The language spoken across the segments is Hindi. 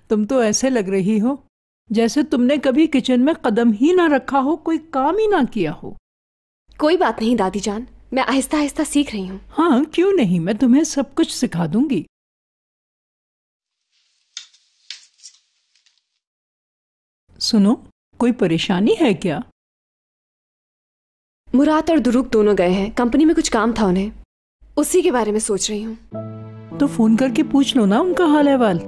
तुम तो ऐसे लग रही हो जैसे तुमने कभी किचन में कदम ही ना रखा हो, कोई काम ही ना किया हो। कोई बात नहीं दादी जान, मैं आहिस्ता आहिस्ता सीख रही हूँ। हाँ क्यों नहीं, मैं तुम्हें सब कुछ सिखा दूंगी। सुनो, कोई परेशानी है क्या? मुराद और दुरुक दोनों गए हैं, कंपनी में कुछ काम था उन्हें, उसी के बारे में सोच रही हूँ। तो फोन करके पूछ लो ना उनका हाल अहवाल।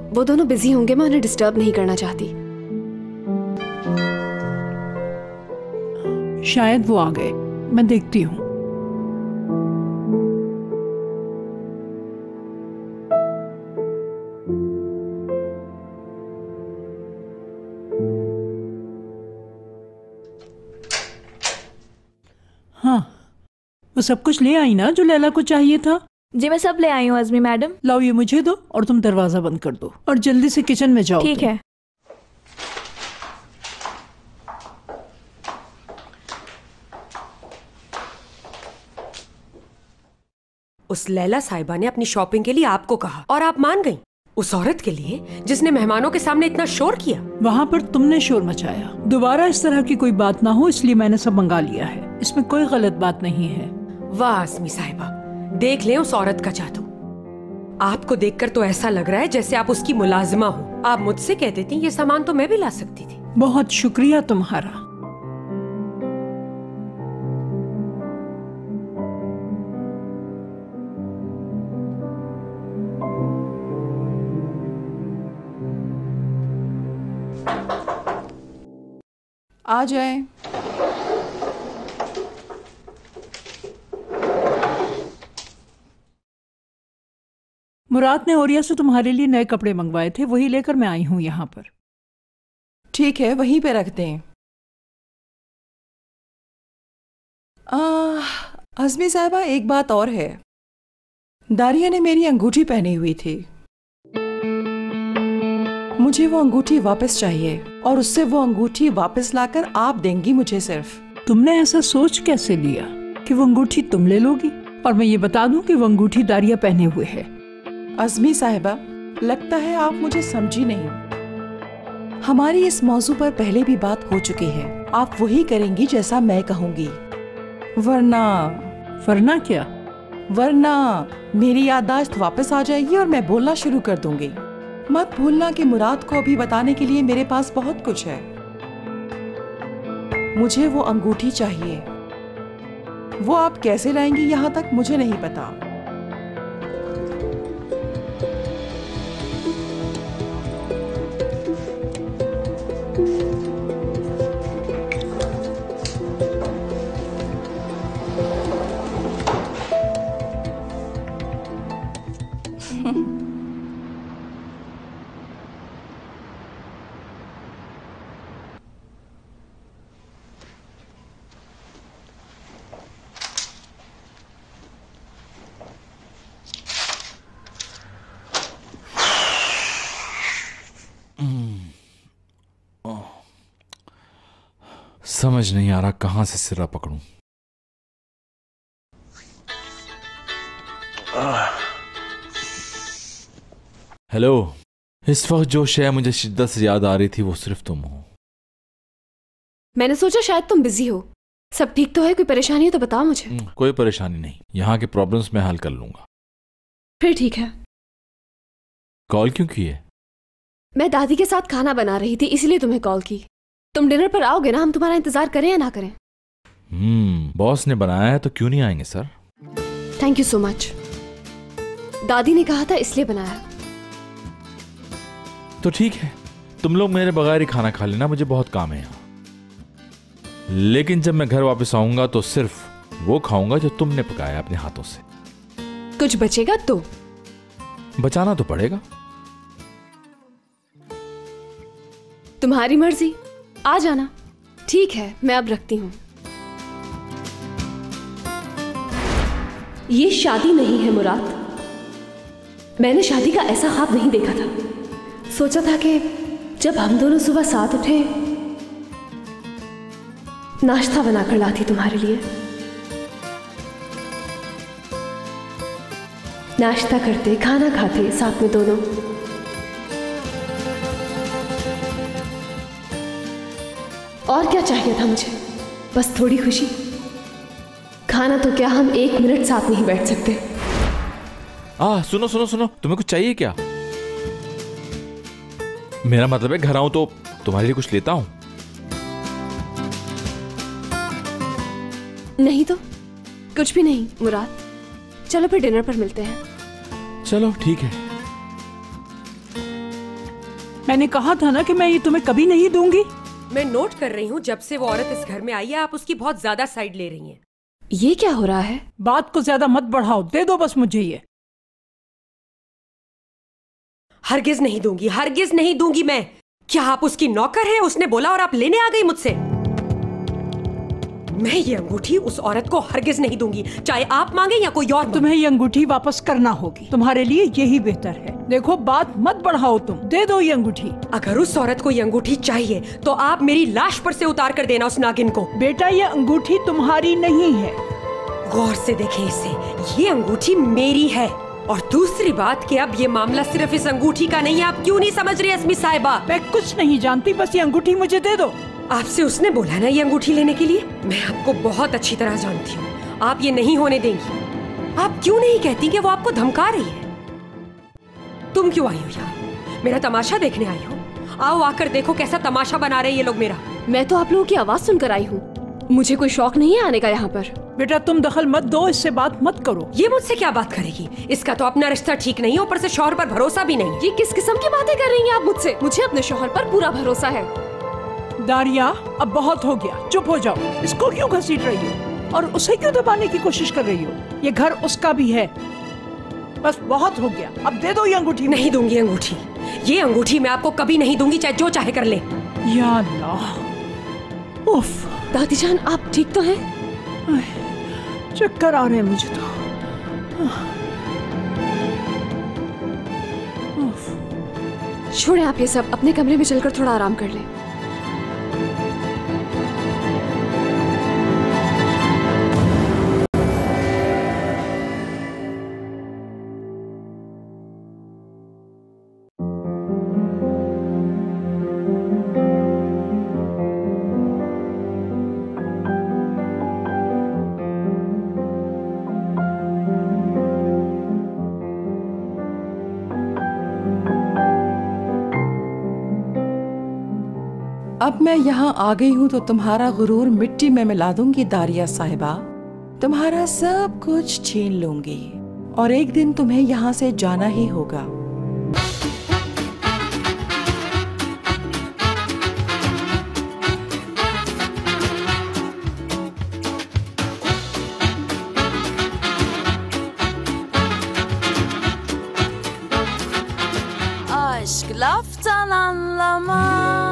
वो दोनों बिजी होंगे, मैं उन्हें डिस्टर्ब नहीं करना चाहती। शायद वो आ गए, मैं देखती हूँ। हाँ, वो सब कुछ ले आई ना जो लैला को चाहिए था? जी मैं सब ले आई हूँ अज़मी मैडम। लाओ ये मुझे दो और तुम दरवाजा बंद कर दो और जल्दी से किचन में जाओ। ठीक है। उस लैला साहिबा ने अपनी शॉपिंग के लिए आपको कहा और आप मान गईं। उस औरत के लिए जिसने मेहमानों के सामने इतना शोर किया। वहाँ पर तुमने शोर मचाया। दोबारा इस तरह की कोई बात ना हो इसलिए मैंने सब मंगा लिया है। इसमें कोई गलत बात नहीं है। वाह अज़मी साहिबा, देख लें उस औरत का जादू। आपको देखकर तो ऐसा लग रहा है जैसे आप उसकी मुलाजिमा हो। आप मुझसे कह देती ये सामान तो मैं भी ला सकती थी। बहुत शुक्रिया तुम्हारा। आ जाए। मुराद ने ओरिया से तुम्हारे लिए नए कपड़े मंगवाए थे, वही लेकर मैं आई हूँ यहाँ पर। ठीक है, वहीं पे रख दें। अज़मी साहिबा, एक बात और है। दारिया ने मेरी अंगूठी पहनी हुई थी, मुझे वो अंगूठी वापस चाहिए और उससे वो अंगूठी वापस लाकर आप देंगी मुझे। सिर्फ तुमने ऐसा सोच कैसे लिया कि वो अंगूठी तुम ले लोगी? और मैं ये बता दूं कि वो अंगूठी दारिया पहने हुए है। अज़मी साहिबा, लगता है आप मुझे समझी नहीं। हमारी इस मौजू पर पहले भी बात हो चुकी है। आप वही करेंगी जैसा मैं कहूंगी, वरना क्या? वरना मेरी याददाश्त वापस आ जाएगी और मैं बोलना शुरू कर दूंगी। मत भूलना कि मुराद को अभी बताने के लिए मेरे पास बहुत कुछ है। मुझे वो अंगूठी चाहिए। वो आप कैसे लाएंगी यहाँ तक मुझे नहीं पता। समझ नहीं आ रहा कहां से सिरा पकड़ूं। हेलो, इस वक्त जो शय मुझे शिद्दत से याद आ रही थी वो सिर्फ तुम हो। मैंने सोचा शायद तुम बिजी हो। सब ठीक तो है? कोई परेशानी है तो बताओ मुझे। कोई परेशानी नहीं, यहाँ के प्रॉब्लम्स मैं हल कर लूंगा। फिर ठीक है। कॉल क्यों की है? मैं दादी के साथ खाना बना रही थी इसलिए तुम्हें कॉल की। तुम डिनर पर आओगे ना? हम तुम्हारा इंतजार करें या ना करें? बॉस ने बनाया है तो क्यों नहीं आएंगे sir. Thank you so much. दादी ने कहा था इसलिए बनाया। तो ठीक है, तुम लोग मेरे बगैर ही खाना खा लेना, मुझे बहुत काम है यहाँ। लेकिन जब मैं घर वापस आऊंगा तो सिर्फ वो खाऊंगा जो तुमने पकाया अपने हाथों से। कुछ बचेगा तो? बचाना तो पड़ेगा। तुम्हारी मर्जी, आ जाना। ठीक है, मैं अब रखती हूं। ये शादी नहीं है मुराद। मैंने शादी का ऐसा ख्वाब नहीं देखा था। सोचा था कि जब हम दोनों सुबह साथ उठे नाश्ता बनाकर लाती तुम्हारे लिए। नाश्ता करते, खाना खाते साथ में दोनों। और क्या चाहिए था मुझे? बस थोड़ी खुशी। खाना तो क्या, हम 1 मिनट साथ नहीं बैठ सकते? सुनो सुनो सुनो, तुम्हें कुछ चाहिए क्या? मेरा मतलब है घर आऊं तो तुम्हारे लिए कुछ लेता हूं। नहीं तो कुछ भी नहीं मुराद। चलो फिर डिनर पर मिलते हैं। चलो ठीक है। मैंने कहा था ना कि मैं ये तुम्हें कभी नहीं दूंगी। मैं नोट कर रही हूँ, जब से वो औरत इस घर में आई है आप उसकी बहुत ज्यादा साइड ले रही हैं। ये क्या हो रहा है? बात को ज्यादा मत बढ़ाओ, दे दो बस मुझे ये। हरगिज नहीं दूंगी, हरगिज नहीं दूंगी मैं। क्या आप उसकी नौकर हैं? उसने बोला और आप लेने आ गई मुझसे। मैं ये अंगूठी उस औरत को हरगिज नहीं दूंगी, चाहे आप मांगे या कोई और। तुम्हें ये अंगूठी वापस करना होगी, तुम्हारे लिए यही बेहतर है। देखो बात मत बढ़ाओ, तुम दे दो ये अंगूठी। अगर उस औरत को ये अंगूठी चाहिए तो आप मेरी लाश पर से उतार कर देना उस नागिन को। बेटा ये अंगूठी तुम्हारी नहीं है। गौर से देखें इसे, ये अंगूठी मेरी है। और दूसरी बात कि अब ये मामला सिर्फ इस अंगूठी का नहीं है। आप क्यों नहीं समझ रही अस्मी साहिबा? मैं कुछ नहीं जानती, बस ये अंगूठी मुझे दे दो। आपसे उसने बोला ना ये अंगूठी लेने के लिए? मैं आपको बहुत अच्छी तरह जानती हूँ, आप ये नहीं होने देंगी। आप क्यों नहीं कहती कि वो आपको धमका रही है? तुम क्यों आई हो यहाँ? मेरा तमाशा देखने आई हो? आओ आकर देखो कैसा तमाशा बना रहे ये लोग मेरा। मैं तो आप लोगों की आवाज सुनकर आई हूँ, मुझे कोई शौक नहीं है आने का यहाँ पर। बेटा तुम दखल मत दो, इससे बात मत करो। ये मुझसे क्या बात करेगी? इसका तो अपना रिश्ता ठीक नहीं है, ऊपर से शौहर पर भरोसा भी नहीं। ये किस किस्म की बातें कर रही हैं आप मुझसे? मुझे अपने शौहर पर पूरा भरोसा है। दारिया अब बहुत हो गया, चुप हो जाओ। इसको क्यों घसीट रही हो और उसे क्यों दबाने की कोशिश कर रही हो? ये घर उसका भी है। बस बहुत हो गया, अब दे दो ये अंगूठी। नहीं दूंगी अंगूठी, ये अंगूठी मैं आपको कभी नहीं दूंगी, चाहे जो चाहे कर ले। या अल्लाह, उफ। दादी जान आप ठीक तो हैं? चक्कर आ रहे हैं मुझे तो। छोड़े आप ये सब, अपने कमरे में चलकर थोड़ा आराम कर लें। अब मैं यहाँ आ गई हूँ तो तुम्हारा गुरूर मिट्टी में मिला दूंगी दारिया साहिबा। तुम्हारा सब कुछ छीन लूंगी और एक दिन तुम्हें यहाँ से जाना ही होगा। Aşk laftan anlamaz.